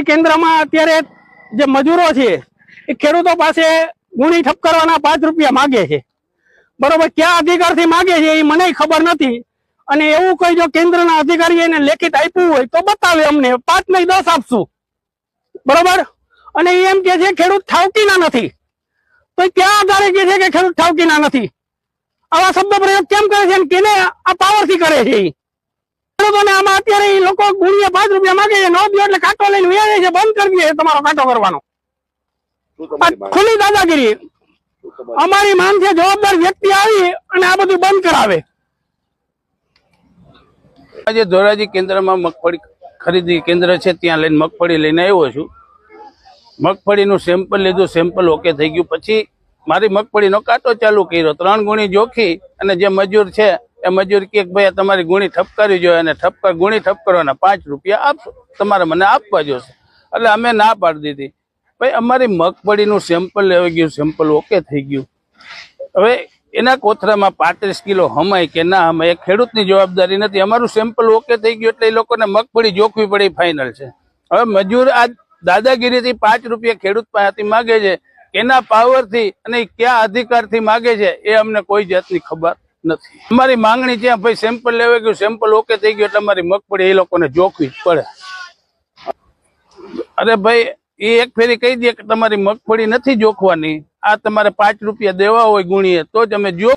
કેન્દ્રમાં અત્યારે જે મજૂરો છે એ ખેડૂતો પાસે ગુણી ઠપ કરવાના 5 રૂપિયા માગે છે, બરોબર? ક્યાં અધિકારથી માગે છે એ મને ખબર નથી, અને એવું કોઈ જો કેન્દ્રના અધિકારી એને લેખિત આપ્યું હોય તો બતાવે, અમને 5 નહીં 10 આપશું, બરોબર? અને એમ કે છે ખેડૂત ઠાવકીના નથી, તો ક્યાં આધારે કે છે કે ખેડૂત ઠાવકીના નથી? આવા શબ્દ પ્રયોગ કેમ કરે છે, કેને આ પાવરથી કરે છે? ખેડૂતોને આમાં અત્યારે એ લોકો ગુણીએ 5 રૂપિયા માગે છે, નો દો એટલે કાંટો લઈને વ્યાજે છે, બંધ કરી દે તમારો કાંટો કરવાનો, ખુલ્લી દાદાગીરી। અમારી માંગ છે જવાબદાર વ્યક્તિ આવી અને આ બધું બંધ કરાવે। આજે ધોરાજી કેન્દ્રમાં મગફળી ખરીદી કેન્દ્ર છે, ત્યાં લઈને મગફળી લઈને આવ્યો છું। મગફળીનું સેમ્પલ લીધું, સેમ્પલ ઓકે થઈ ગયું, પછી મારી મગફળીનો કાંટો ચાલુ કર્યો, 3 ગુણી જોખી, અને જે મજૂર છે એ મજૂર કે ભાઈ તમારી ગુણી ઠપકારી જોઈએ, અને ગુણી ઠપ કરવાના 5 રૂપિયા આપશો, તમારે મને આપવા જોશે। એટલે અમે ના પાડી દીધી। ભાઈ અમારી મગફળીનું સેમ્પલ લેવાઈ ગયું, સેમ્પલ ઓકે થઈ ગયું, હવે એના કોથરામાં 35 કિલો હમાય કે ના હમાય એ ખેડૂતની જવાબદારી નથી। અમારું સેમ્પલ ઓકે થઈ ગયું એટલે એ લોકોને મગફળી જોખવી પડે ફાઇનલ છે। હવે મજૂર આ દાદાગીરીથી 5 રૂપિયા ખેડૂત પાસેથી માગે છે, એના પાવરથી અને કયા અધિકારથી માગે છે એ અમને કોઈ જાતની ખબર નથી। અમારી માંગણી છે ભાઈ સેમ્પલ લેવાઈ ગયું, સેમ્પલ ઓકે થઈ ગયું એટલે અમારી મગફળી એ લોકોને જોખવી જ પડે। અરે ભાઈ એ એક ફેરી કહી દે કે તમારી મગફળી નથી જોખવાની, આ તમારે 5 રૂપિયા દેવા હોય ગુણીએ તો જ અમે જો